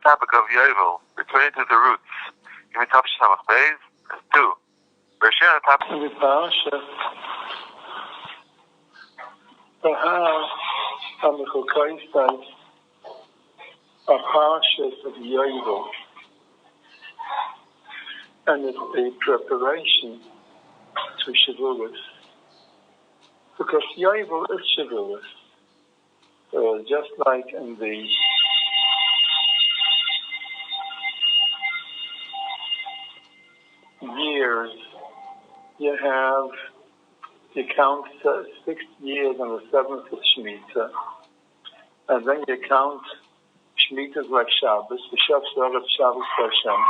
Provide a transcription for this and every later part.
topic of yovel, returning to the roots. Give me top shamach beis. That's 2. Bereshit topic. The behar-bechukosai, a parshas of yovel, and it's the preparation to Shavuos, because yovel is Shavuos. Just like in the years, you count 6 years on the 7th of Shemitah, and then you count Shemitahs like Shabbos, the Shabbos Hashem,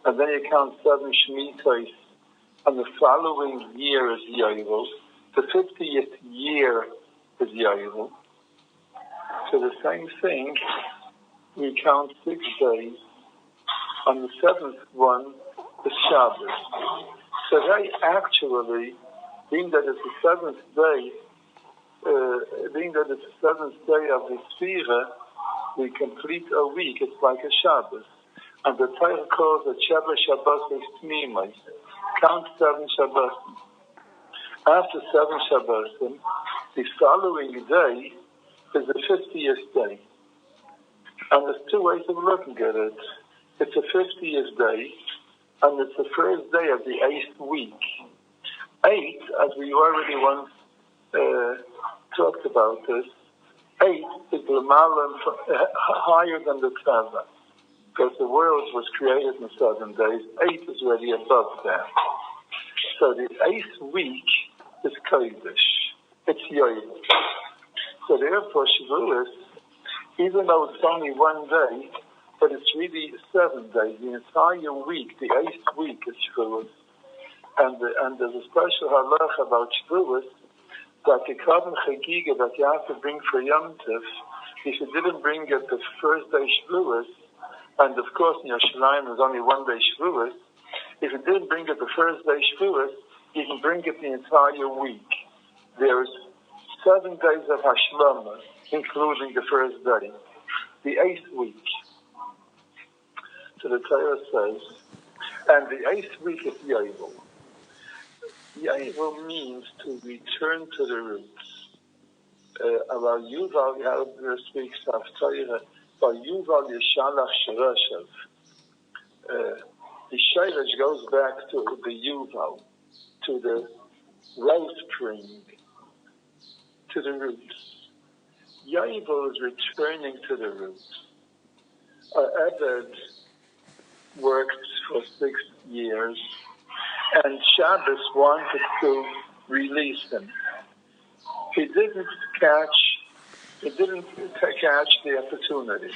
and then you count 7 Shemitahs, and the following year is yovel. The 50th year is yovel. So the same thing, we count 6 days. On the 7th one is Shabbos. So they actually, being that it's the 7th day, of the Sphira, we complete a week. It's like a Shabbos. And the Torah calls it Shabbos Tmimai. Count 7 Shabbos. After 7 Shabbos, the following day is the 50th day. And there's 2 ways of looking at it. It's the 50th day, and it's the first day of the 8th week. 8, as we already once talked about this, 8 is higher than the 7, because the world was created in 7 days. 8 is already above that. So the 8th week is Kodesh. It's yovel. So therefore, Shavuos, even though it's only 1 day, but it's really 7 days. The entire week, the 8th week is Shavuos. And there's a special halach about Shavuos, that the carbon chagiga that you have to bring for Yom Tov, if you didn't bring it the first day Shavuos, and of course in Yerushalayim is only 1 day Shavuos, if you didn't bring it the first day Shavuos, you can bring it the entire week. There's 7 days of Hashlama, including the first day, the 8th week. So the Torah says, and the 8th week is yovel. Yovel means to return to the roots. About Yuval, we have this week's Torah, about Yuval Yeshalach Sherashav. The Shirish goes back to the Yuval, to the wellspring, to the roots. Yovel is returning to the roots. Ebed worked for 6 years, and Shabbos wanted to release him. He didn't catch the opportunity.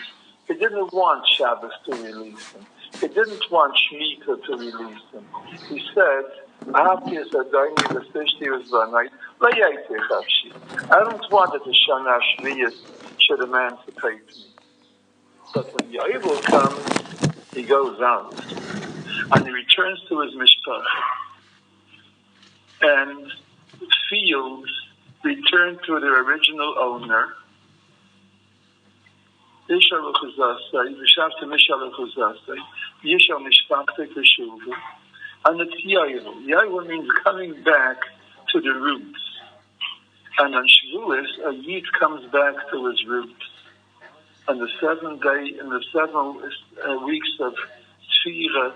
He didn't want Shabbos to release him. He didn't want Shemitah to release him. He said, I don't want that the Shana Shviyas should emancipate me. But when yovel comes, he goes out. And he returns to his mishpach. And fields return to their original owner. And it's yovel. Yovel means coming back to the roots. And on Shavuos, a yid comes back to his roots. And the 7 weeks of Tfira,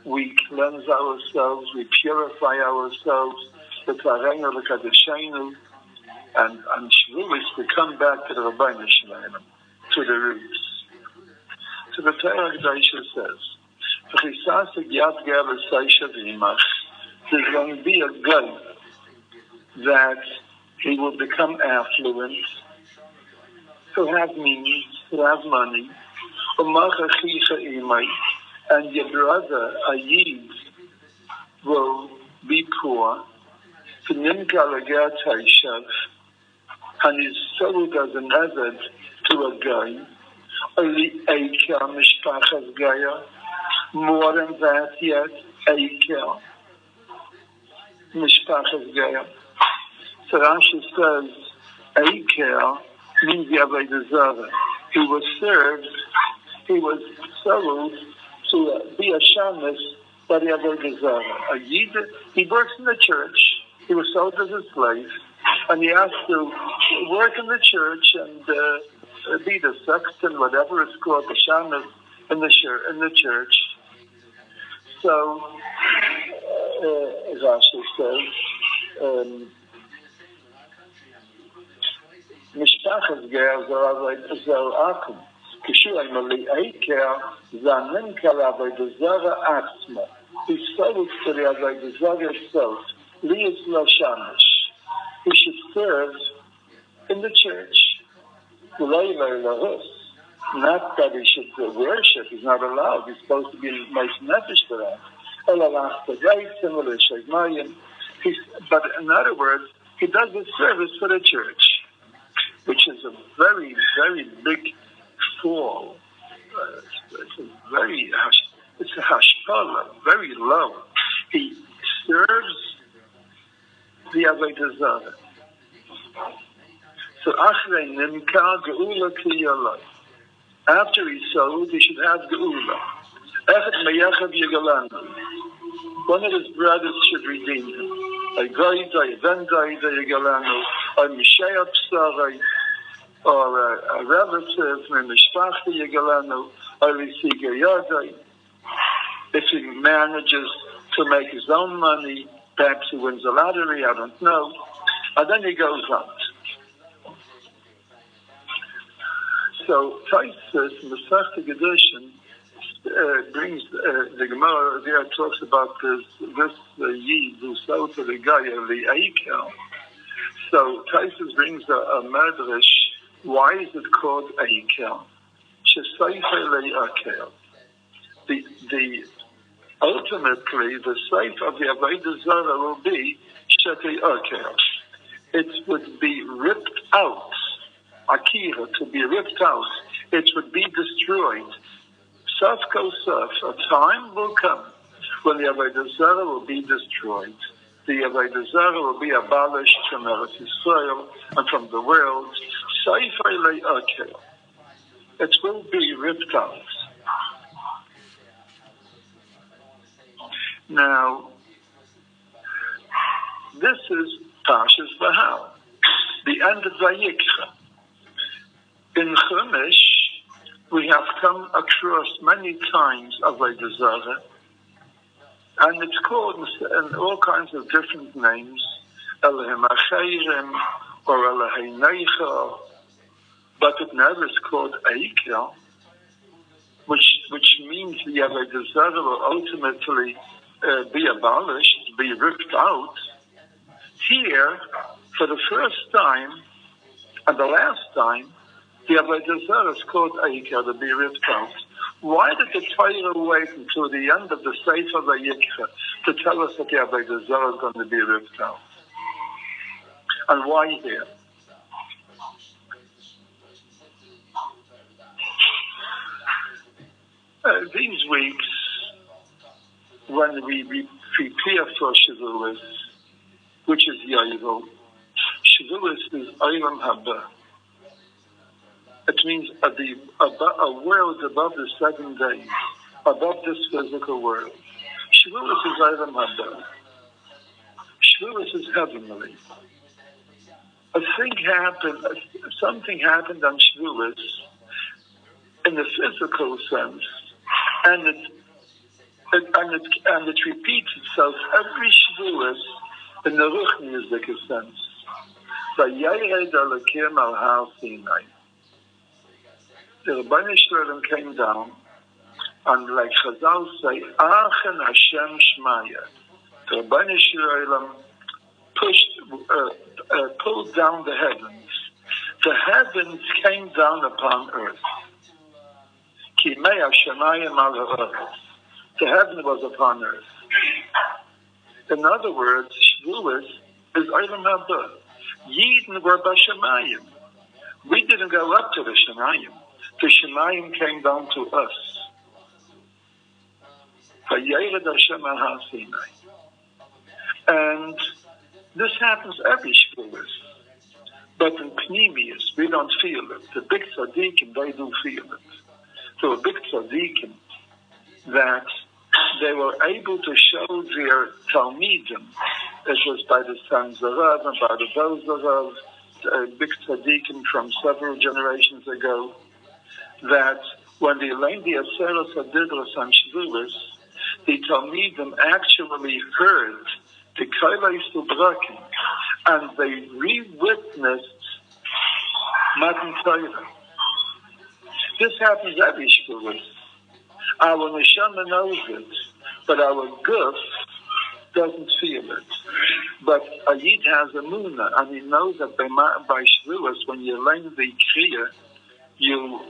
we cleanse ourselves, we purify ourselves, and on Shavuos, we come back to the Rabbeinu Shalom, to the roots. So the Torah says, there's going to be a guy that he will become affluent, he'll have means, he'll have money, and your brother, a yid, will be poor, and he's sold as an eved to a guy, more than that yet, Eikel, Mishpachas Gaya. So Rashi says, Eikel means the Avodah Zarah. He was served he was sold to be a shamus by the Avodah Zarah. A Yid, he works in the church. He was sold as a slave, and he has to work in the church and be the sexton, whatever it's called, the shamus in the church. So, as Rashi says, Mishpachas ger zol akum. Kishu al-mali eiker zanen kal-Avodah Zarah atzma. He sold to the Avodah Zarah itself. Lias Lashamish. He should serve in the church. Not that he should worship. He's not allowed. He's supposed to be most nefesh for that. But in other words, he does the service for the church, which is a very, very big fall. It's a hashpala, very low. He serves the Avodah Zarah. So achrei nimka geula kliyalai. After he's sold, he should have geula. Echet meyachav yigalanu. One of his brothers should redeem him. A goyda, a vendoyda yigalanu, a mishayah psarai, or a relative, a mishpachta yigalanu, or lisiga yadai. If he manages to make his own money, perhaps he wins the lottery, I don't know. And then he goes out. So Taisus in the Masechta Gedushin brings the Gemara there talks about this Yid who sold to the guy of the Eikel. So Taisus brings a medrash. Why is it called Eikel? The ultimately the safe of the Avodah Zarah will be Shetei Akel. It would be ripped out. Akira, to be ripped out, it would be destroyed. Saf kosaf, a time will come when the Avodah Zarah will be destroyed. The Avodah Zarah will be abolished from Eretz Yisrael and from the world. Seifei le'akel. It will be ripped out. Now, this is Parshas Bahar, the end of Vayikra. In Chumash, we have come across many times Avodah Zarah, and it's called in all kinds of different names, Elohim Achayrim or Elohim Neicha, but it never is called Eikel, which means the Avodah Zarah will ultimately be abolished, be ripped out. Here, for the first time and the last time, the Avodah Zarah is called Eikel, to be ripped out. Why did the Torah wait until the end of the Sefer Vayikra to tell us that the Avodah Zarah is going to be ripped out? And why here? These weeks, when we prepare for Shavuos, which is yovel, Shavuos is Olam Haba. It means a world above the 7 days, above this physical world. Shavuos is Olam Haba. Shavuos is heavenly. Something happened on Shavuos in the physical sense, and it repeats itself every Shavuos in the Ruchnizik sense. Vayered Elokim al Har Sinai. The Rebbeinu Shalom came down, and like Chazal say, Achen Hashem Shmaya. The Rebbeinu Shalom pulled down the heavens. The heavens came down upon earth. Ki mei Hashemayim al ha'eretz. The heaven was upon earth. In other words, Shavuos is Olam Haba. Yidden were b'Shemayim. We didn't go up to the Shemayim. The Shemayim came down to us. Vayered Hashem al Har Sinai. And this happens every Shavuos. But in Pnimius, we don't feel it. The big tzaddikim, they do feel it. to a big tzaddikim, that they were able to show their Talmidim, it was by the sons of Rav and by the Boz of Rav, big tzaddikim from several generations ago, that when they learned the Aseres HaDibros on Shavuos, the Talmidim actually heard the Kailais Ubrakim, and they re-witnessed Matan Torah. This happens every Shavuos. Our neshama knows it, but our guf doesn't feel it. But a yid has a munah, and he knows that by Shavuos, when you learn the kriya, you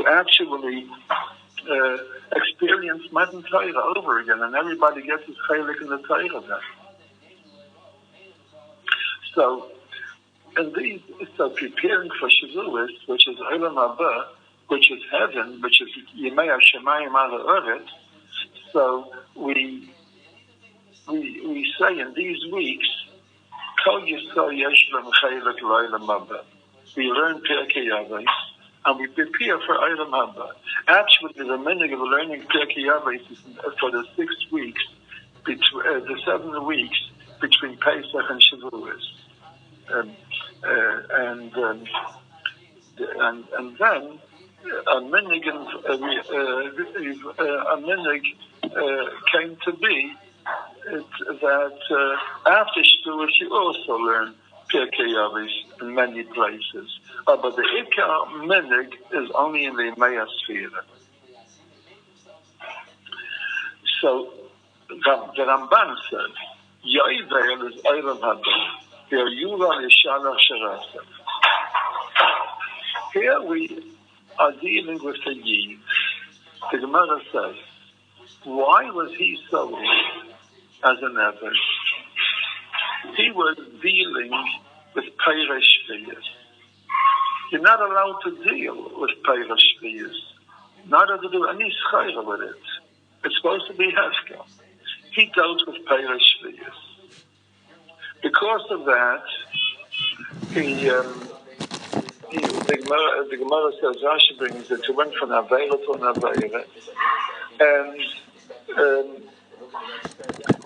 actually experience Matan Torah over again, and everybody gets his chaylik in the Torah then. So, preparing for Shavuos, which is Olam Haba, which is heaven, which is Yemei HaShemayim Ala Oretz. So we say in these weeks, Kol Yisrael Yesh Lem Chaylik L'Olam Haba. We learn Pirkei Avos, and we prepare for Olam Haba. Actually, the minhag of learning Pirkei Avos is for the 6 weeks, the 7 weeks between Pesach and Shavuos. And then a minhag came to be that after Shavuos you also learn Pirkei Avos in many places. But the Ikar minhag is only in the Maya sphere. So the Ramban says, yovel is Olam Haba. Here we are dealing with a yid. The Gemara says, why was he sold as an Ever? He was dealing with Peirah Shviyas. You're not allowed to deal with Peirah Shviyas. Not to do any schayra with it. It's supposed to be hefker. He dealt with Peirah Shviyas. Because of that, the Gemara says, Rashi brings that he went from Avela to an Avela,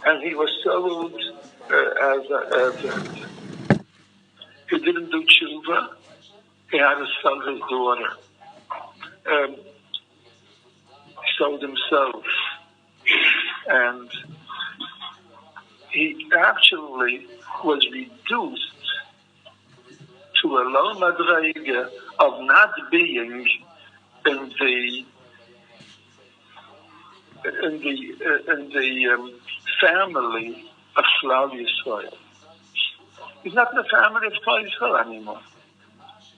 and he was sold as he didn't do tshuva. He had to sell his daughter. He sold himself, and he actually was reduced to a low madrega of not being in the family of Klal Yisrael. He's not in the family of Klal Yisrael anymore.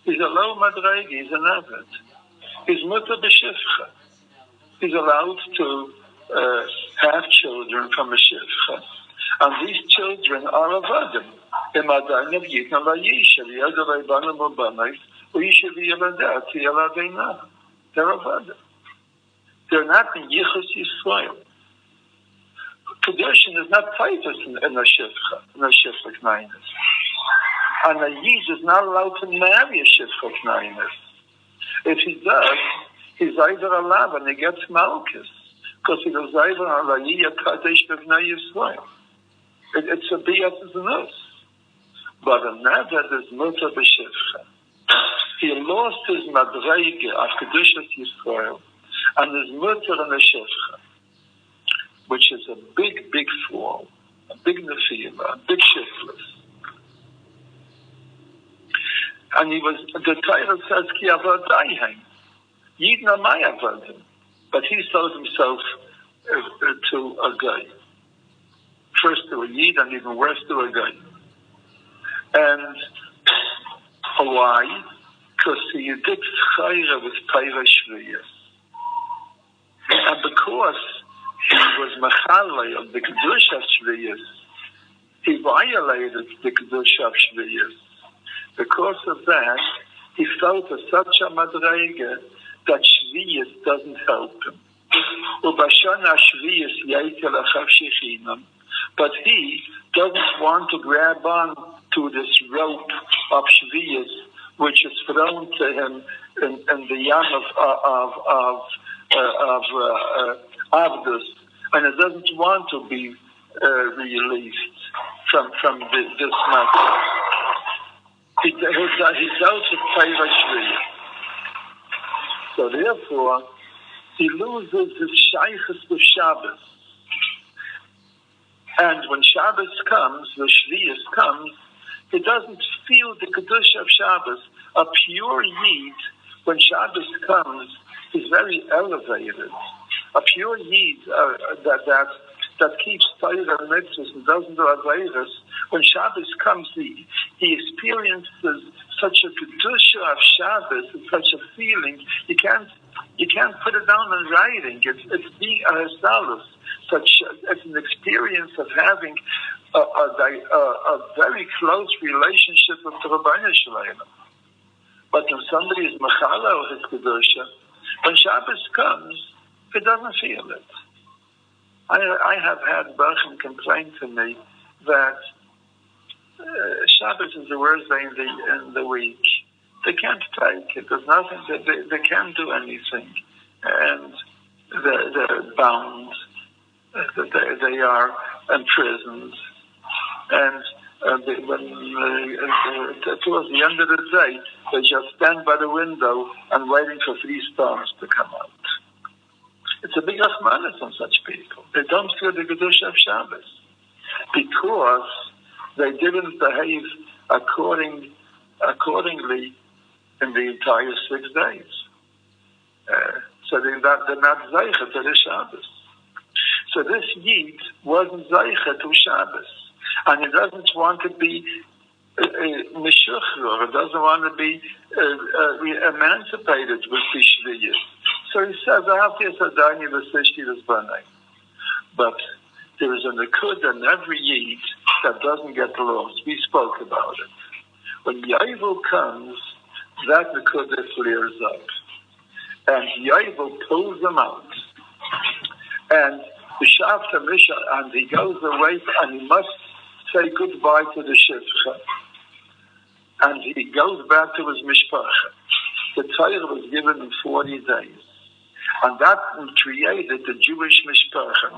He's a low madrega. He's an avid. He's mutar b'shifcha. He's allowed to have children from a shifcha. And these children are avadim. They're not in Yichus Yisrael. Kedushin is not tightest in a shifcha knainis. And a yid is not allowed to marry a shifcha knainis. If he does, he's either allowed and he gets malchus, because he was either a yid kadesh b'vnei Yisrael. It's a bias. But a Neder is mutar b'shifcha. He lost his madrege of Kedushas Yisrael and his mutar in the shifcha, which is a big, big fall, a big nefila, a big shiftless. And he was, the Torah says, ki avadayhem. Yid na may avadim. But he sold himself to a guy. First to a yid and even worse to a guy. And why? Because he did chayra with Peirah Shviyas. And because he was machalei of the Kedusha Shviyas, he violated the Kedusha Shviyas. Because of that, he felt a such a madrega that Shviyas doesn't help him. But he doesn't want to grab on to this rope of Shviyas, which is thrown to him in the yam of Abdus, and it doesn't want to be released from this matter. He does it favor Shriya. So therefore, he loses his shaykhus to Shabbos. And when Shabbos comes, the Shviyas comes, he doesn't feel the Kedusha of Shabbos. A pure Yid, when Shabbos comes, is very elevated. A pure Yid that keeps Torah and mitzvahs and doesn't do Aveirus, when Shabbos comes, he experiences such a Kedusha of Shabbos, such a feeling, you can't put it down in writing. It's being a Hasalus. It's an experience of having a very close relationship with the Rabbeinu Shalom. But when somebody is Mechala or his Kedusha, when Shabbos comes, he doesn't feel it. I have had Bachim complain to me that Shabbos is the worst day in the week. They can't take it. There's nothing. They can't do anything, and they're bound. They are imprisoned, and towards the end of the day, they just stand by the window and waiting for 3 storms to come out. It's a big achmanis on such people. They don't feel the Kedusha of Shabbos because they didn't behave accordingly in the entire 6 days. So they're not zeicha to the Shabbos. So this Yid wasn't zeicha to Shabbos. And he doesn't want to be meshuchur. He doesn't want to be emancipated with the Shviyah. So he says, but there is a nekud in every Yid that doesn't get lost. We spoke about it. When yovel comes, that nekud flares up. And yovel pulls them out. And the Shavta Misha, and he goes away, and he must say goodbye to the Shivcha. And he goes back to his Mishpacha. The Torah was given in 40 days. And that created the Jewish Mishpacha.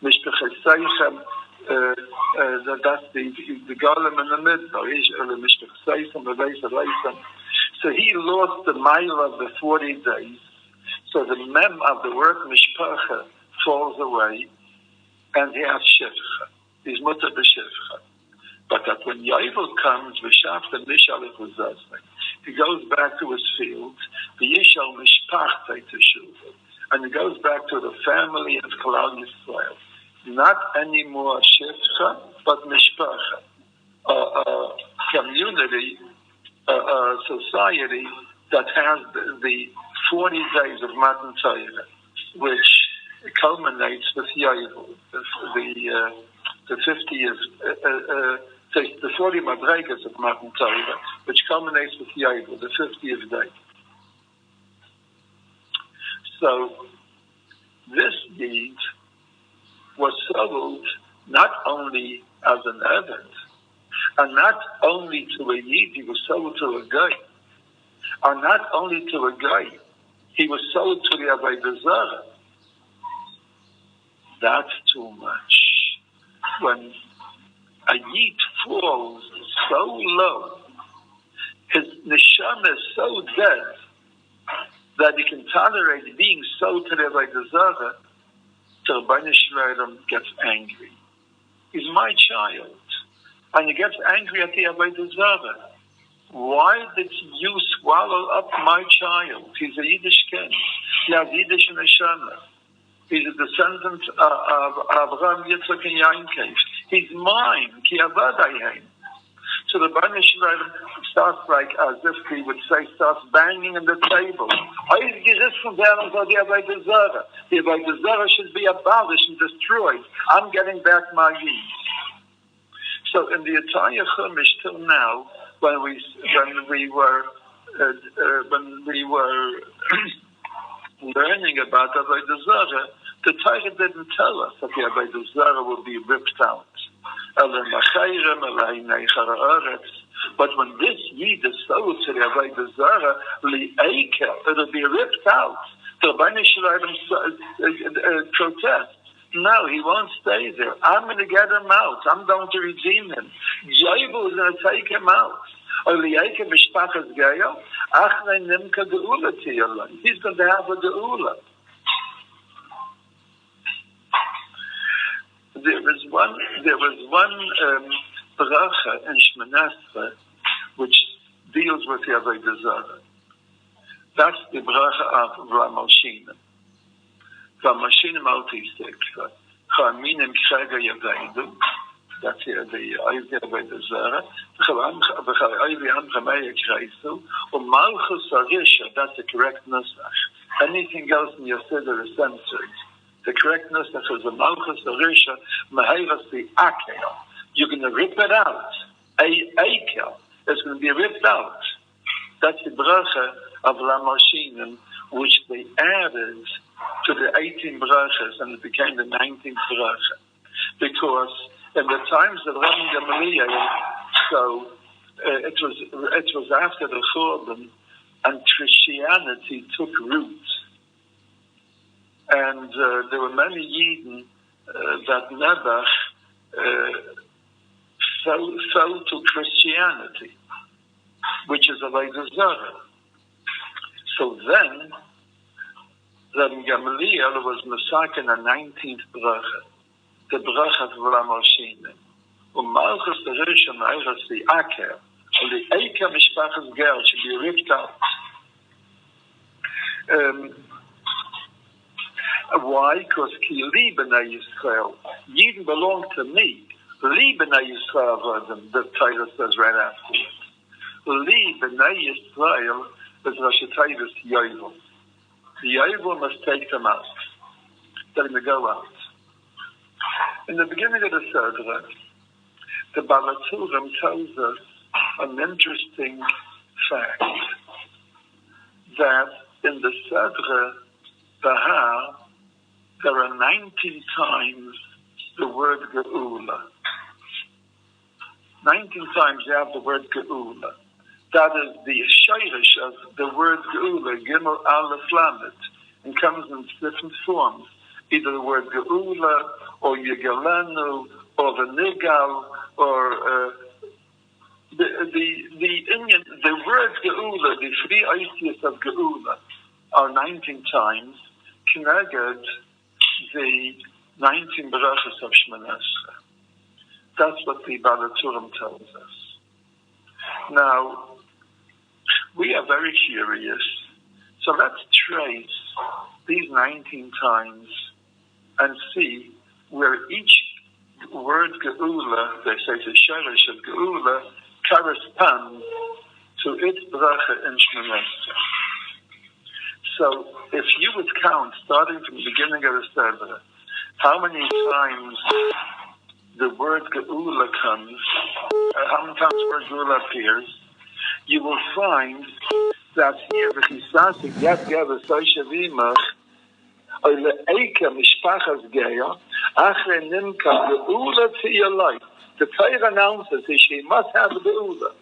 Mishpacha Seichem, that's the Golem in the middle. Mishpacha Seichem, the Beis Reisem. So he lost the mile of the 40 days. So the mem of the word Mishpacha falls away, and he has Shivcha. He's mutter b'Shivcha. But that when yovel comes, v'shavta mishal echuzazne, he goes back to his field, v'yishal mishpachtei teshuva, and he goes back to the family of Klal Yisrael. Not anymore Shivcha, but mishpacha. A community, a society that has the 40 days of Matan Torah, which culminates with yovel. The 50 is the 40 madregas of Matan Torah, which culminates with yovel, the 50th day. So this deed was sold not only as an event, and not only to a yid, he was sold to a guy, and not only to a guy, he was sold to the Avodah Zarah. That's too much. When a yid falls so low, his neshama is so dead that he can tolerate being sold to the Avodah Zarah, the Rebbeinu Shalom gets angry. He's my child. And he gets angry at the Avodah Zarah. Why did you swallow up my child? He's a Yiddish kid. He has Yiddish neshama. He's a descendant of Abraham, Yitzchak, and Yaakov. He's mine. Ki avadayim. So the Rebbeinu Shalom starts like as if he would say, starts banging on the table. The Avodah Zarah should be abolished and destroyed. I'm getting back my Yid. So in the entire Chumash till now, when we were learning about Avodah Zarah, the Torah didn't tell us that the Avodah Zarah will be ripped out. But when this Yid is sold to the Avodah Zarah, it'll be ripped out. The Rabbeinu Shalom protests. No, he won't stay there. I'm going to get him out. I'm going to redeem him. Yovel is going to take him out. He's going to have a geula. There was one bracha in Shmonesre which deals with the Avodah Zarah. That's the bracha of Ramoshinim. Ramoshinim Altisik. Chaminim Chega Yavedu. That's the Avodah Zarah. That's the correct nusach. Anything else in your siddur is censored. The correct nusach is the Malchus Arisha Mahevas the Akel. You're going to rip it out. Akel. It's going to be ripped out. That's the bracha of Ramoshinim, which they added to the 18 brachas, and it became the 19th bracha. Because in the times of Rabbi Gamaliel, so it was after the Churban, and Christianity took root. And there were many Yidden that never fell to Christianity, which is a Avodah Zarah. So then, Rabbi Gamaliel was massacred in the 19th bracha, the bracha of Ramoshinim. Malchus the Rishon Eiras the Aker, and the Eker Mishpachas Ger should be ripped out. Why? Because Ki Li B'nai Yisrael, Yidden belong to me. Li B'nai Yisrael, the title says right afterwards. Li B'nai Yisrael is Rosh Hashanah's yovel. The yovel must take them out. Let them go out. In the beginning of the Sedra, the Balaturim tells us an interesting fact that in the Sedra Behar, there are 19 times the word Geula. 19 times you have the word Geula. That is the shayrish of the word Geula, Gimel Aleph Lamed, and comes in different forms. Either the word Geula, or Yigalenu, or the Nigal, or the Indian, the word Geula, the three ideas of Geula, are 19 times, connected the 19 brachas of Shmonesre. That's what the Balaturim tells us. Now, we are very curious, so let's trace these 19 times and see where each word Geula, they say the shirish of Geula, corresponds to its bracha in Shmonesre. So, if you would count, starting from the beginning of the Sedra, how many times the word Geula comes, how many times the word Geula appears, you will find that here, v'chisasik yad geva soishavimach, oile eika mishpachas geya, achre nimka Geula tiyalai. The Torah announces that she must have Geula.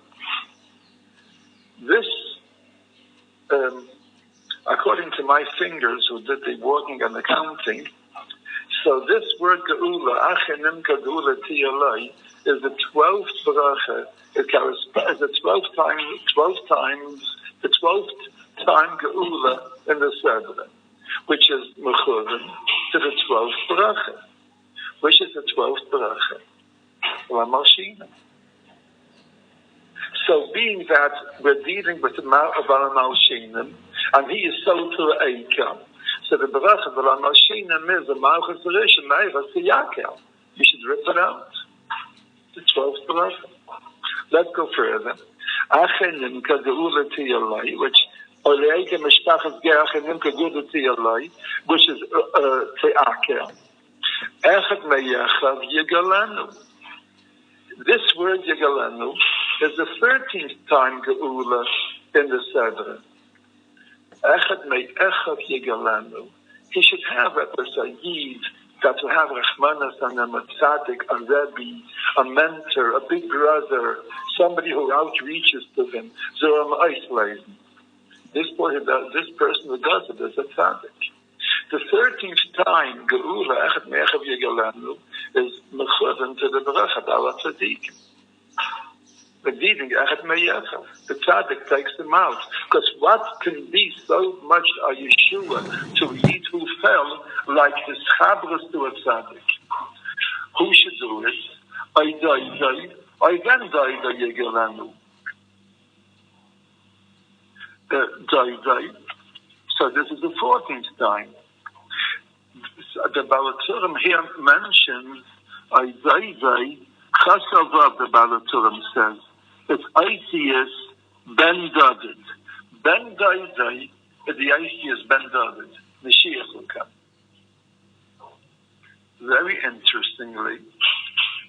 This, according to my fingers who did the working and the counting, so this word Geula, Achenimka Geula Tiyalai, is the 12th bracha. It corresponds the 12th time Geula in the Sedra, which is Mechurim to the 12th bracha, which is the 12th bracha, Ramoshinim. So being that we're dealing with the Ramoshinim, and he is so to Eika, so the bracha of Ramoshinim is the Malchus Rishon Eiras the Yakel. You should rip it out. The 12th bracha. Let's go further. Achenim Geula Tiyalai, which Oleike Mishpachas Ger Achenim Geula Tiyalai, which is Te'akel. Echet Meyechav Yigalenu. This word Yigalenu is the 13th time Geula in the Sedra. Echet Meyechav Yigalenu. He should have it as a Yid that will have Rachmanas and a Tzaddik, a Rebbe, a mentor, a big brother, somebody who outreaches to him. Zoram Eislesen. this person who does it is a tzaddik. The 13th time, Geula Echet Mechav Yegalenu, is mechuven to the Berachat Ala Tzaddikim. The leading Echet Meyechav. The tzaddik takes them out. Because what can be so much a Yeshua to Yid who fell like his chabras to a tzaddik? Who should do it? I then die Yegalenu. So this is the 14th time. The Balaturim here mentions Chasavav, the Balaturim says it's Isis Ben David. Ben David is the Isis Ben David. Mashiach will come. Very interestingly,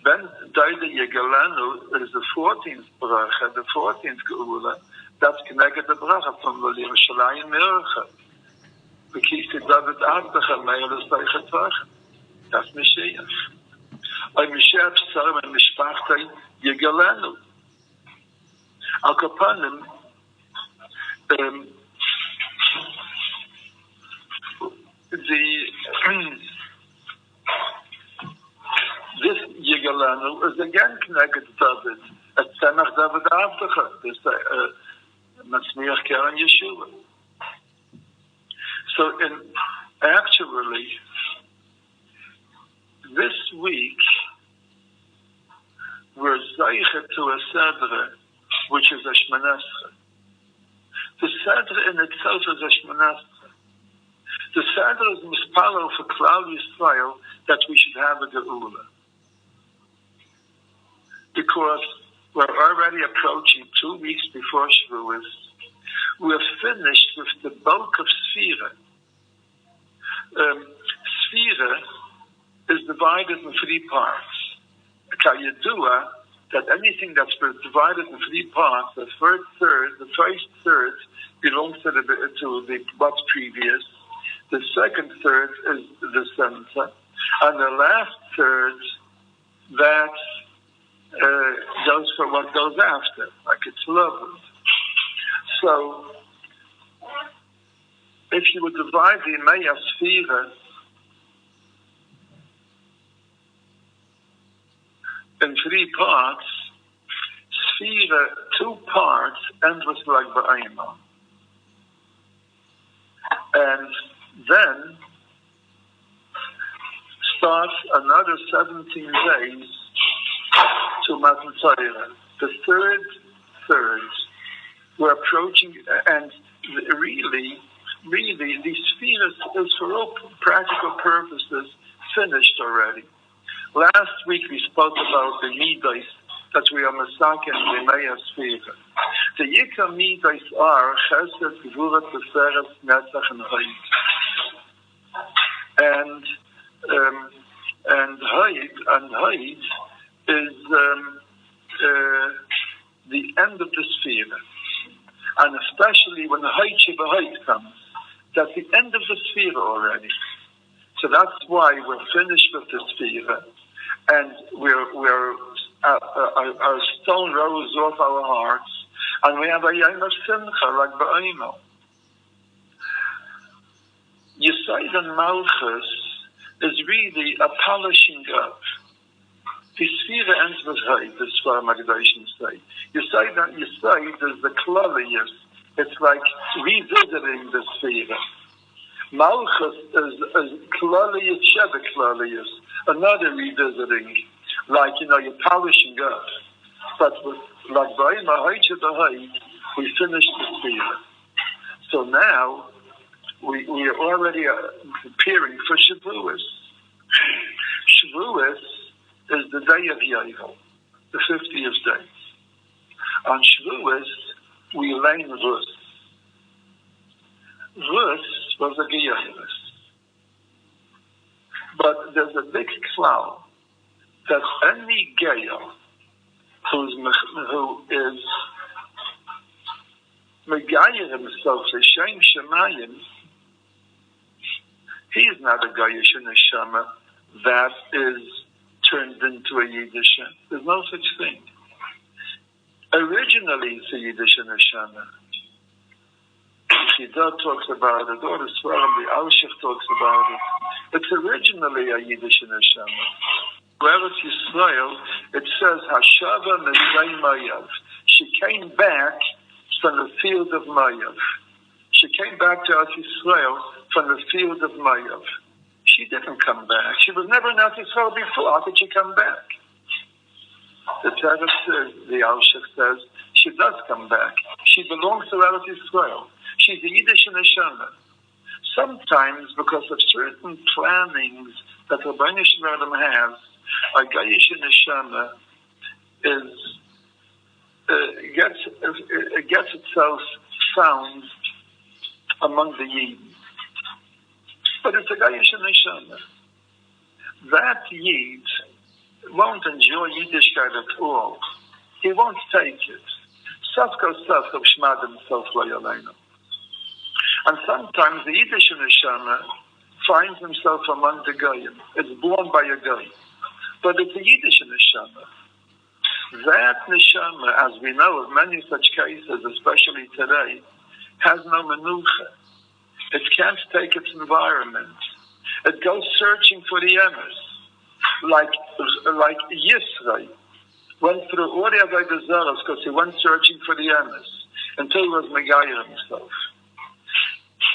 Ben David Yegalanu is the 14th bracha, the 14th Geula. That's connected the bracha from the Yerushalayim Mircha. Because David Abdachal Meir is by Chetach. That's Mashiach. I Mashiach Psarim and Mishpachtay Yegalenu. Al Kapanim, this Yegalenu is again connected to David. At Tzemach David Abdachal. This Matzmiach Keren Yeshua. So actually, this week, we're Zaychet to a Sedre, which is a Shmanescha. The Sedre in itself is a Shmanescha. The Sedre is Mispalo for Klal Yisrael that we should have a Geula. Because we're already approaching 2 weeks before Shavuos. We're finished with the bulk of Sfira. Sfira is divided in 3 parts. Kayadua, that anything that's divided in 3 parts, the first third belongs to the what's previous. The second third is the center, and the last third that goes for what goes after, like it's leveled. So, if you would divide the Maya Sfira in 3 parts, Sfira 2 parts end with like Ba'ayma. And then starts another 17 days to Matan Torah. The third, we're approaching, and really, the Sfira is for all practical purposes finished already. Last week we spoke about the Midas that we are Masakin in the Maya Sfira. The Yikam Midas are Chesed, Gvurat, Teferes, Netzach, and Haid. And Haid is the end of the Sfira. And especially when the Haid Shiva Haid comes, that's the end of the Sfira already. So that's why we're finished with the Sfira, and our stone rolls off our hearts, and we have a Yom of Simcha like Ba'aymo. Yesod and Malchus is really a polishing up. The Sfira ends with Haid, the Sfar Magdashim say. Yesod is the Klalius. It's like revisiting the Sfira. Malchus is Klalius, Sheva Klalius, another revisiting, like, you're polishing up. But with like Ba'ayma Haid, we finished the Sfira. So now, we are already preparing for Shavuos. Shavuos is the day of Yovel, the 50th day. On Shavuos, we learn Rus. Rus was a Geyavis. But there's a big cloud that any Geyal who is Megayer himself, L'Shem Shemayim, he is not a Gayish Neshama that is turned into a Yiddish. There's no such thing. Originally, it's a Yiddish Neshama. Achidah talks about it, or the Svarim, the Alshich talks about it. It's originally a Yiddish neshama. Whereas Yisrael, it says, Hashava Mezay Mayav. She came back from the field of Mayav. She came back to Eretz Yisrael from the field of Mayav. She didn't come back. She was never in Eretz Yisrael before. How did she come back? The Teretz says, the Alshich says, she does come back. She belongs to Eretz Yisrael. She's a Yiddish neshama. Sometimes, because of certain plannings that Rabbeinu Shalom has, a Gayish neshama gets itself found among the Yid. But it's a Gayish neshama. That Yid won't enjoy Yiddishkeit at all. He won't take it. And sometimes the Yiddish neshama finds himself among the Goyim. It's born by a Goy. But it's a Yiddish neshama. That neshama, as we know of many such cases, especially today, has no menucha. It can't take its environment. It goes searching for the emes. Like Yisrael went through all the Avodah Zaros because he went searching for the emes until he was Megayer himself.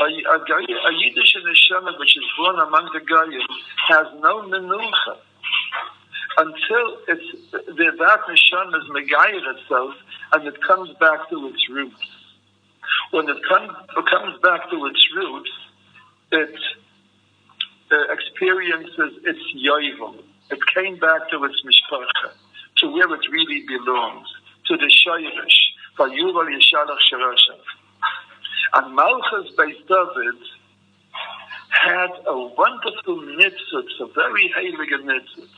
A Yiddish neshama which is born among the Goyim has no menucha until that neshama is Megayer itself and it comes back to its roots. When it comes back to its roots, it experiences its yovel. It came back to its mishpacha, to where it really belongs, to the shoyrish, for yovel yeshalach sharashav. And Malchus Beis David had a wonderful nitzitz, a very heilige nitzitz.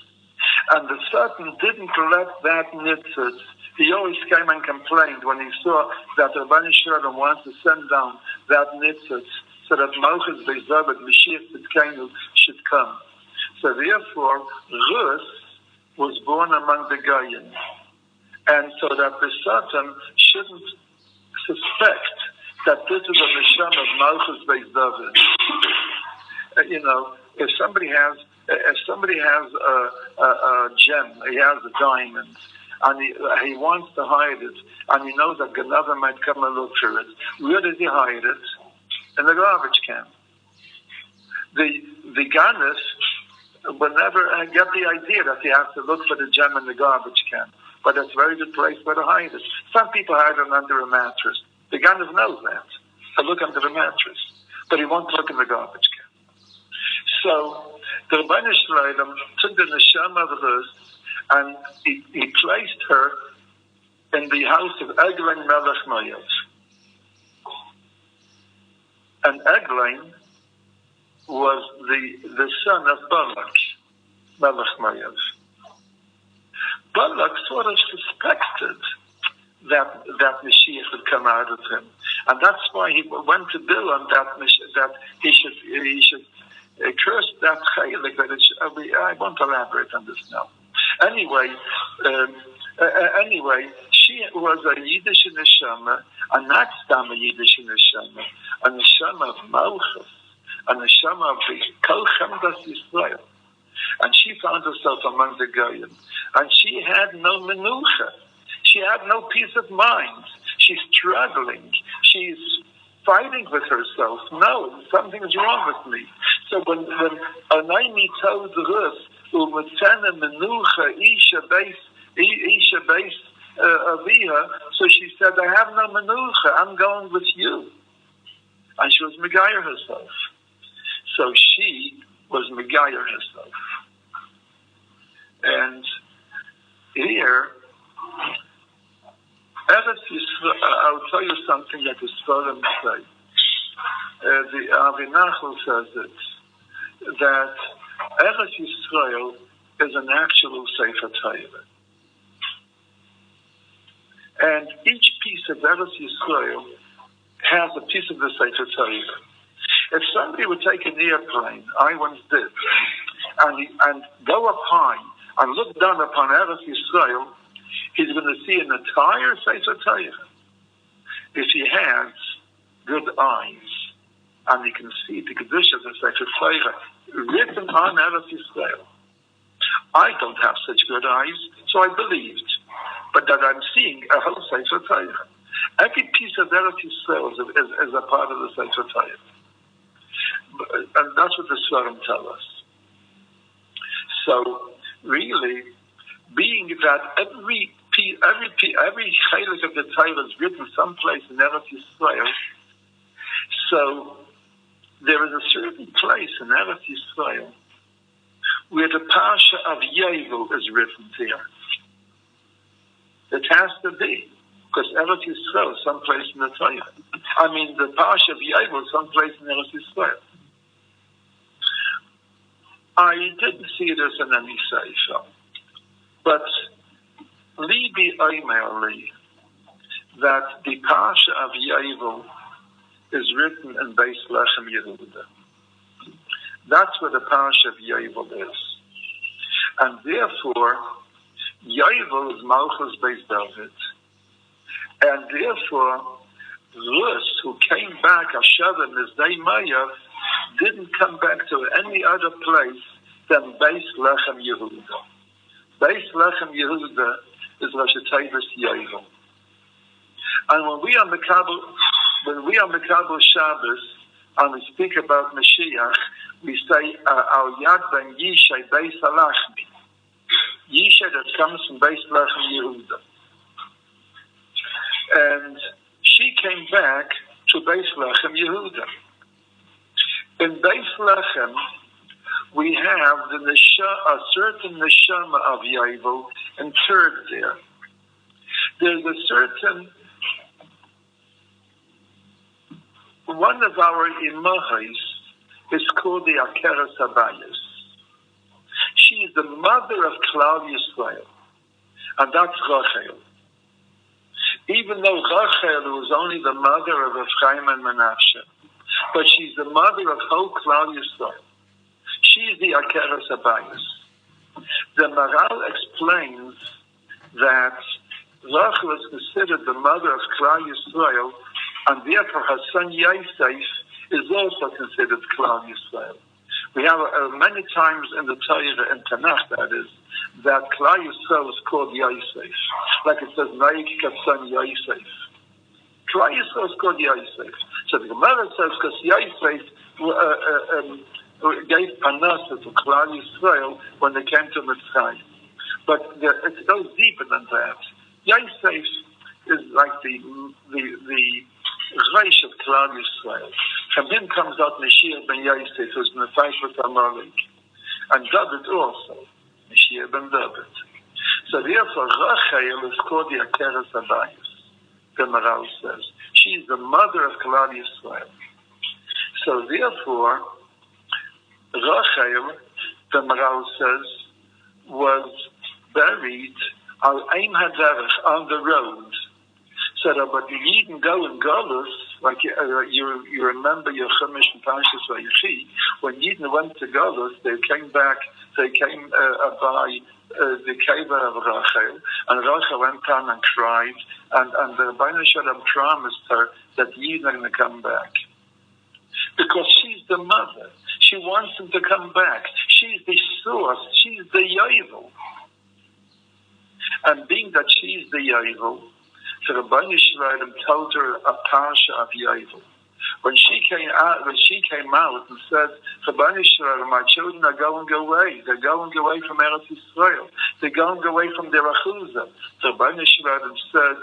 And the Satan didn't let that nitzitz. He always came and complained when he saw that Rabbeinu Shalom wants to send down that nitzitz so that Malchus Beis David, Mashiach Tzidkenu, should come. So therefore, Rus was born among the Goyim. And so that the Satan shouldn't suspect that this is a neshama of Malchus Beis David. If somebody has a gem, he has a diamond, and he wants to hide it, and he knows that another might come and look for it. Where does he hide it? In the garbage can. The Ganis will never get the idea that he has to look for the gem in the garbage can, but it's a very good place where to hide it. Some people hide it under a mattress. The Ganis knows that. To look under the mattress, but he won't look in the garbage can. So the Rabbeinu Shalom took the neshama of Rus and he placed her in the house of Eglain Melech Moav. And Eglain was the son of Balak, Melech Moav. Balak sort of suspected that Mashiach would come out of him, and that's why he went to Bilam that he should curse that chaylik. I won't elaborate on this now. Anyway, she was a Yiddish neshama, a not stam a Yiddish neshama, a neshama of Malchus, a neshama of the Kol Chemdas Yisrael, and she found herself among the Goyim, and she had no menucha. She had no peace of mind. She's struggling. She's fighting with herself. No, something's wrong with me. So when Anaimi told Rus, U'metzena menucha isha beis aviha, so she said, I have no menucha. I'm going with you. And she was Megayer herself. So she was Megayer herself. And here, I'll tell you something that the Sfarim say. The Avinachel says it, that Eretz Yisrael is an actual Sefer Torah. And each piece of Eretz Yisrael has a piece of the Sefer Torah. If somebody would take an airplane, I once did, and go up high and look down upon Eretz Yisrael, he's going to see an entire Sefer Torah if he has good eyes. and you can see the Kedusha of the Sefer Torah written on Eretz Yisrael. I don't have such good eyes, so I believed. But that I'm seeing a whole Sefer Torah. Every piece of Eretz Yisrael is a part of the Sefer Torah. And that's what the Svarim tell us. So, really, being that every chaylik of the Torah is written someplace in Eretz Yisrael, so there is a certain place in Eretz Yisrael where the Parsha of yovel is written there. It has to be, because Eretz Yisrael is someplace in the Torah. I mean, the Parsha of yovel is someplace in Eretz Yisrael. I didn't see this in any sefer, but Libi Oimerli, that the Parsha of yovel is written in Beis Lechem Yehuda. That's where the Parsha of yovel is. And therefore, yovel is Malchus Beis David. And therefore, Rus, who came back, Asher and Nizdei Mayav, didn't come back to any other place than Beis Lechem Yehuda. Beis Lechem Yehuda is Rosh Hashanah yovel. And when we are Mekabel Shabbos and we speak about Mashiach, we say Al Yad Ben Yishay Beis Halachmi. Yishay that comes from Beis Lechem Yehuda. And she came back to Beis Lechem Yehuda. In Beis Lechem, we have a certain neshama of yovel interred there. There's a certain one of our imahis is called the Akeres Habayis. She is the mother of Klal Yisrael, and that's Rachel. Even though Rachel was only the mother of Ephraim and Menashe, but she's the mother of whole Klal Yisrael. She is the Akeres Habayis. The Maral explains that Rachel is considered the mother of Klal Yisrael, and therefore her son Yosef is also considered Klal Yisrael. We have many times in the Torah, in Tanakh that is, that Klal Yisrael is called Yosef. Like it says, Naik son Yosef. Klal Yisrael is called Yosef. So the Gemara says, because Yosef gave Panasa to Klal Yisrael when they came to Mitzrayim. But it goes deeper than that. Yosef is like the Reish of Klal Yisrael. From him comes out Mashiach ben Yosef, who's in the fight with Amalek. And David also, Mashiach ben David. So therefore, Rachel is called the Akeres Habayis, the Maral says. She's the mother of Klal Yisrael. So therefore, Rachel, the Maral says, was buried al Ein HaDerech, on the road. So that but you needn't go in Golus, like you remember your Chumash and Parshas Vayechi, when Yidden went to Golus, they came by the cave of Rachel, and Rachel went on and cried, and the Rebbeinu Shalom promised her that Yidden are going to come back. Because she's the mother. She wants them to come back. She's the source. She's the yovel. And being that she's the yovel, so Rebbeinu Shalom told her a parsha of yovel. When she came out and said, Rebbeinu Shalom, my children are going away. They're going away from Eretz Yisrael. They're going away from their achuzah. So Rebbeinu Shalom said,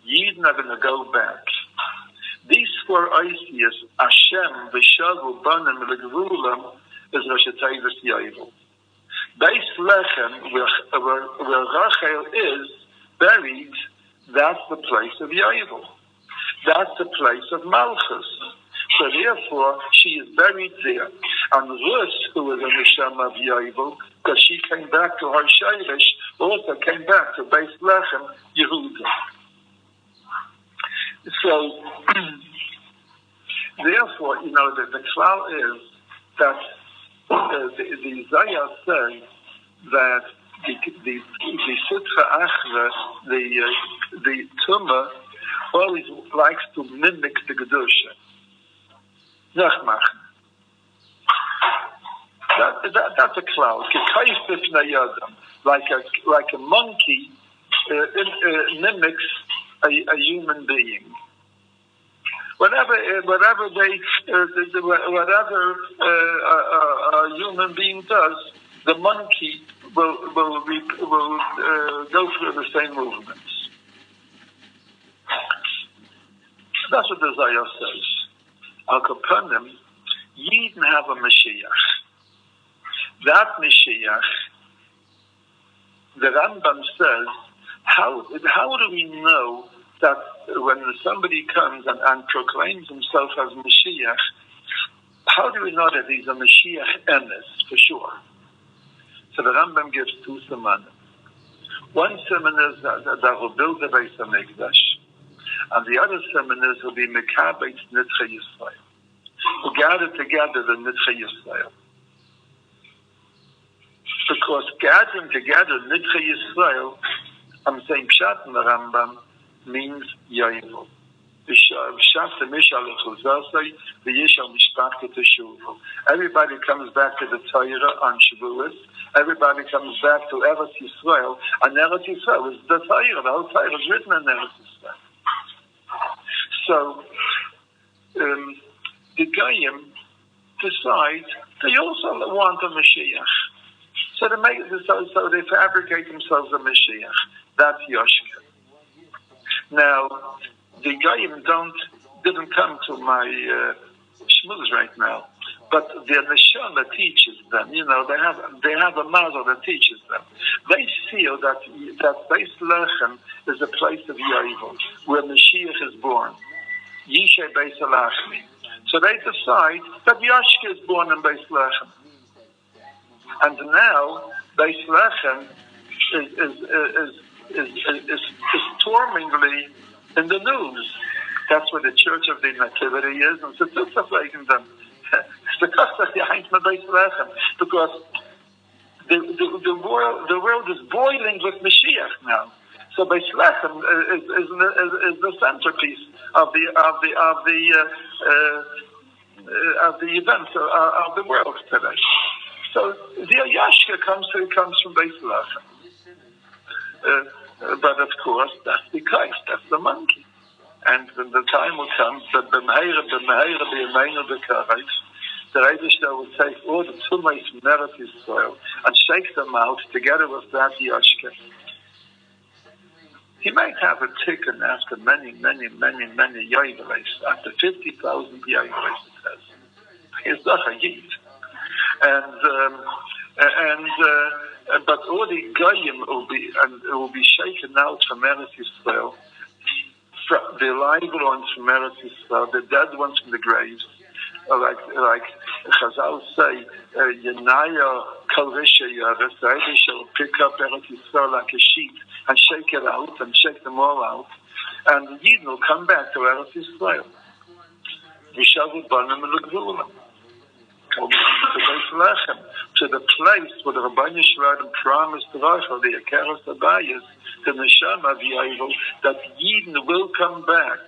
Yidden are going to go back. These four ideas, Hashem, V'shavu, Banim, L'Gvulam, is Rosh Hashanah yovel. Beis Lechem, where Rachel is buried, that's the place of yovel. That's the place of Malchus. So therefore, she is buried there. And Rus, who was in the Shem of yovel, because she came back to her Shirish, also came back to Beis Lechem, Yehuda. So, therefore, the klal is that the Isaiah says that the Sitra Achra, the Tumah, always likes to mimic the Gedusha. Nachmachen. That's a cloud. Like a monkey mimics a human being. Whatever a human being does, the monkey will go through the same movements. That's what the Zayah says. Al Kapanim, Yidden have a Mashiach. That Mashiach, the Rambam says, how do we know that when somebody comes and proclaims himself as Mashiach, how do we know that he's a Mashiach Emes, for sure? So the Rambam gives two simanim. One siman is that he'll build the Beis HaMikdash, and the other siman is he'll be Mekabet Nitzchei Yisrael. Who gather together the Nitzchei Yisrael. Because gathering together Nitzchei Yisrael, I'm saying Pshat in the Rambam, means yovel. Everybody comes back to the Torah on Shavuos. Everybody comes back to Eretz Yisrael. And Eretz Yisrael is the Torah. The whole Torah is written in Eretz Yisrael. So, the Goyim decide they also want a Mashiach. So they fabricate themselves a Mashiach. That's Yoshka. Now, the Goyim didn't come to my shmuz right now, but the Neshama teaches them. You know, they have a mazel that teaches them. They feel that Beis Lechem is a place of yovel, where Mashiach is born. Yishay Beis Lachmi. So they decide that Yoshka is born in Beis Lechem. And now Beis Lechem is stormingly in the news. That's where the Church of the Nativity is, and so it's them. Because the world is boiling with Mashiach now. So Beis Lechem is the centerpiece of the events of the world today. So the Yashka comes from Beis Lechem. But of course, that's the Christ, that's the monkey. And when the time will come that the Rebishter will take all the tumors from Eretz Yisrael and shake them out together with that Yashka. He might have a tikun after many yoveles, after 50,000 yoveles, it says. He's not a Yid. But all the Goyim will be shaken out from Eretz Yisrael, the live ones from Eretz Yisrael, the dead ones from the graves, like Chazal say, Yenaya Kol Risha Yavis, the Rebbe will pick up Eretz Yisrael like a sheet and shake it out and shake them all out, and the Yidden will come back to Eretz Yisrael. V'shavu banim l'gvulam. To the place where the Rabbeinu Shalom promised Rachel, the Akeres Abayis, the Neshama of Yovel, that Yidden will come back.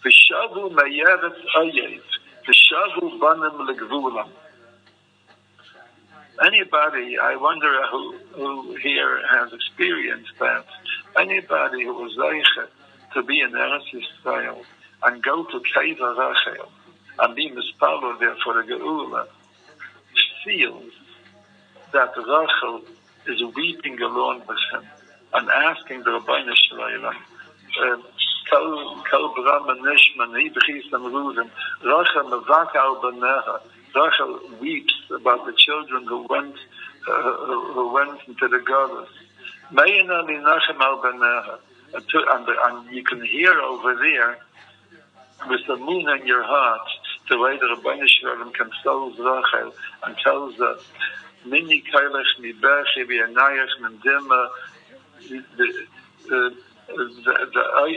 V'shavu me'yeretz oyev, v'shavu banim l'gvulam. Anybody, I wonder who here has experienced that. Anybody who was zeiche to be in Eretz Yisrael and go to Keva Rachel and be mispalo there for the Geula, feels that Rachel is weeping along with him and asking the Rabbeinu Shalom, Kol Brahma Nishman, Hibchis Amrudim, Rachel Mevak al Baneha. Rachel weeps about the children who went into the Goddess. Meina Linachem al Baneha. And you can hear over there, with the moon in your heart, the way the Rabbeinu Shalom consoles Rachel and tells her, Mini kailech mi berchi v'yanayach mendima,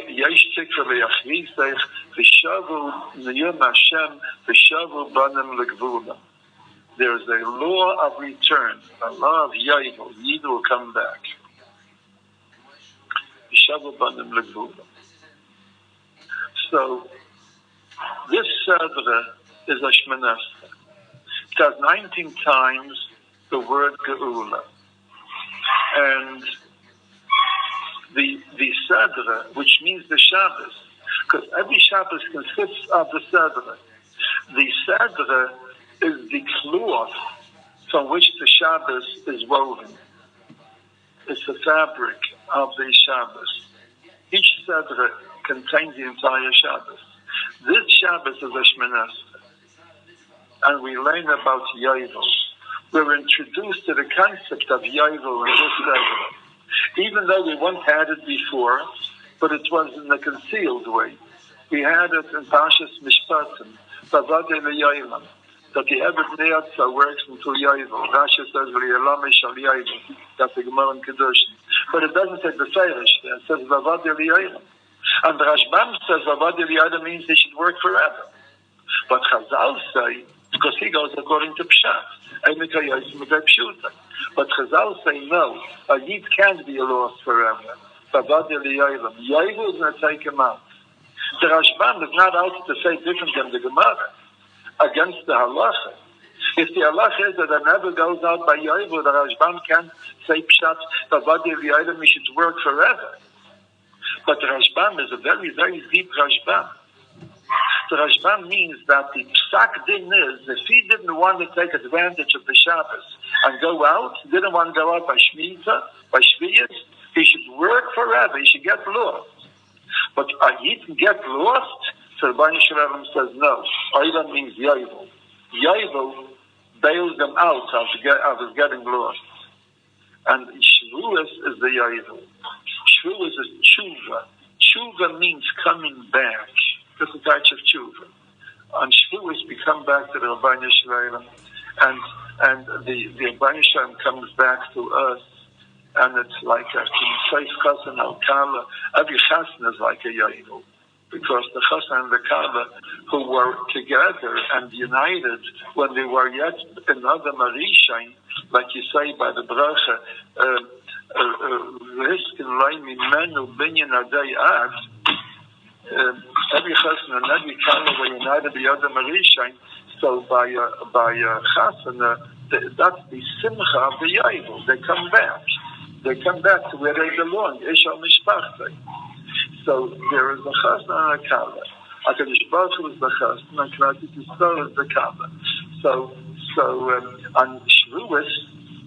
yesh tikra v'yachvisech, v'shavu niyum Hashem, v'shavu banim l'gvulam. there's a law of return, a law of yovel. Yid will come back. So this Sedra is a Shmoneh Esrei. It has 19 times the word Geula. And the Sedra, which means the Shabbos, because every Shabbos consists of the Sedra. The Sedra is the cloth from which the Shabbos is woven. It's the fabric of the Shabbos. Each Sedra contains the entire Shabbos. This Shabbos is a Shmoneh Esrei. And we learn about yovel. We're introduced to the concept of yovel in this Sedra. Even though we once had it before, but it was in a concealed way. We had it in Pashas Mishpatim, Bavadei Le'yolam, that the Ebed Neatza works until yovel. Rashi says, V'yelamish al yovel. That's the Gemara in Kedushin. But it doesn't say the Feirish there. It says, Bavadei Le'yolam. And the Rashbam says, Bavadei Le'yolam means he should work forever. But Chazal say, because he goes according to Pshat. But Chazal say, no, a Yid can't be lost forever. Bavadei Le'yolam. Yovel is going to take him out. The Rashbam is not out to say different than the Gemara against the halacha. If the halacha is that it never goes out by yovel, the Rashbam can't say pshat, bavadei li'olam, he should work forever. But the Rashbam is a very, very deep Rashbam. The Rashbam means that the psak din is, if he didn't want to take advantage of the Shabbos and go out, didn't want to go out by Shemitah, by Shviyas, he should work forever, he should get lost. But he can get lost, so the Bnei Shalom says no. Oilam means yovel. Yovel bails them out of getting lost. And Shavuos is the yovel. Shavuos is tshuva. Tshuva means coming back. This is a type of tshuva. On Shavuos, we come back to the Bnei Shalom, and the Bnei Shalom comes back to us. And it's like a safe chassan al-kala. Every chassan is like a yovel, because the chassan and the kala who were together and united when they were yet in Adam Arishain, like you say by the bracha, riskin laimi menu binyan adei ad. Every chassan and every kala were united in Adam Arishain. So by chassan, that's the simcha of the yovel. They come back. They come back to where they belong, Ishal Mishpachtei. So there is a chasna and a kala. HaKadosh Baruch Hu is the chasna, and Knesset Yisrael is the kala. So on Shavuos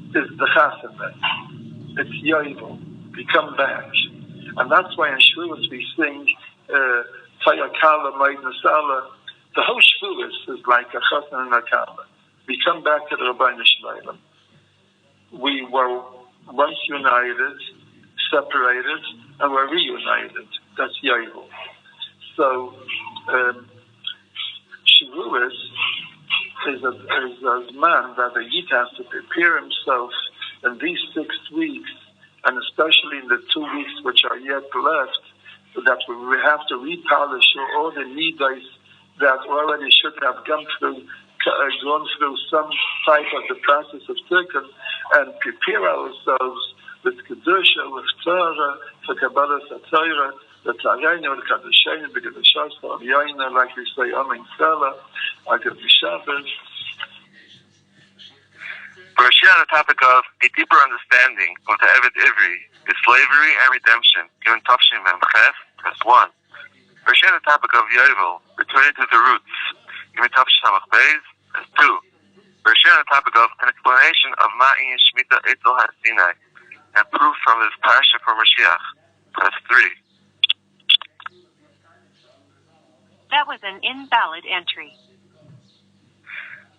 is the chasna. It's yovel. We come back. And that's why on Shavuos we sing Taya Kala Maid Nasala. The whole Shavuos is like a chasna and a kala. We come back to the Rabbeinu Shalom. We were once united, separated, and we're reunited. That's yovel. So Shavuos is a man that the Yid has to prepare himself in these 6 weeks, and especially in the 2 weeks which are yet left, that we have to repolish all the midos that already should have gone through some type of the process of tikun, and prepare ourselves with kedusha, with Torah, for Kabbalah Torah, the Tarayna, the Kadashayna, the Kedusha, the Yaina, like we say, Amen Sala, like the Shabbos. For share the topic of a deeper understanding of the Eved Ivri is slavery and redemption, given Tafshin Memches, press 1. For share the topic of yovel, returning to the roots, given Tafshin Samach press 2. For share the topic of an explanation of Ma'in Shemitah Eitzel HaSinai, and proof from this parsha for Mashiach, press 3. That was an invalid entry.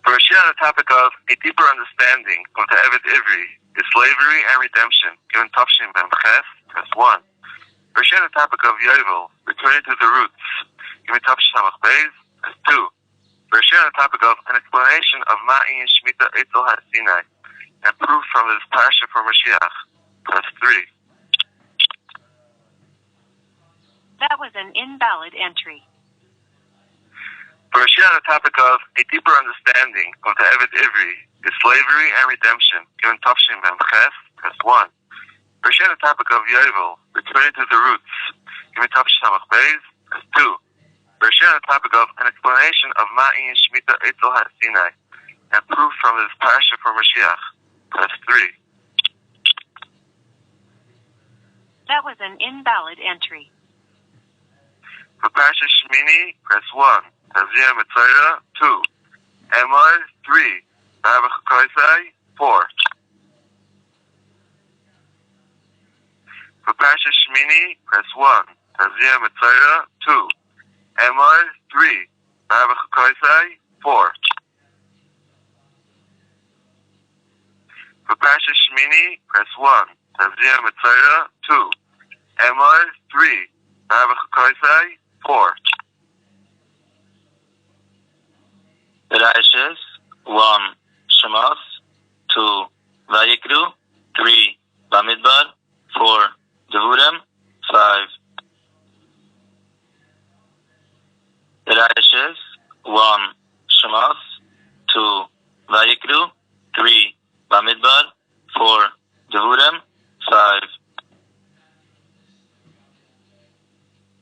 For share the topic of a deeper understanding of the Eved Ivri is slavery and redemption, given Tafshin Memches, press 1. For share the topic of yovel, returning to the roots, given Tafshin Samach press 2. For share the topic of an explanation of Ma'in Shemitah Eitzel HaSinai, and proof from this parsha for Mashiach, press 3. That was an invalid entry. For share We're on the topic of a deeper understanding of the Eved Ivri is slavery and redemption, given Tafshin Ben Ches, Test 1. We're on the topic of yovel, returning to the roots, given Tafshin Samach Beis, Test 2. We're on the topic of an explanation of Ma'i and Shemitah Eitzel HaSinai, and proof from this parasha for Mashiach, Test 3. That was an invalid entry. For Parsha Shmini, press 1. Tazia Mitzayra, 2. Emor, 3. behar-bechukosai, 4. For Parsha Shmini, press 1. Tazia Mitzayra, 2. Emor, 3. behar-bechukosai, 4. For Parsha Shmini, press 1. Tazia Mitzayra, 2. Emor, 3. behar-bechukosai, 4. The Raishas, 1. Shemos, 2. Vayikru, 3. Bamidbar, 4. Devurim, 5. The Raishas, 1. Shemos, 2. Vayikru, 3. Bamidbar, 4. Devurim, 5.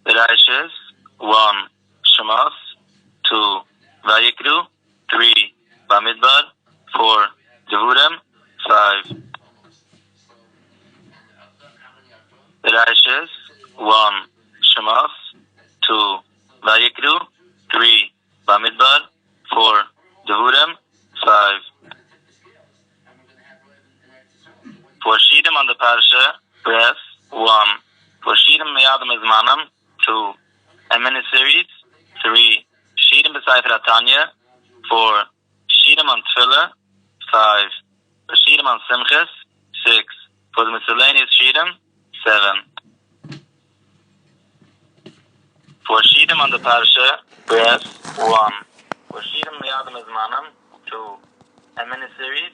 The Raishas, 1. Shemos, 2. Vayikru, 3. Bamidbar, 4. Devurim, 5. The Raishas, 1. Shemos, 2. Vayikru, 3. Bamidbar, 4. Devurim, 5. For Shidam on the Parsha, press 1. For Shidam Meyadam Izmanam, 2. A mini-series, 3. Shidam B'Sefer HaTanya, 4. Shidam on Tefillah, 5. For Shidam on Simchas, 6. For the miscellaneous Shidam, 7. For Shidam on the Parsha, press 1. For Shidam Meyadam Izmanam, 2. A mini-series,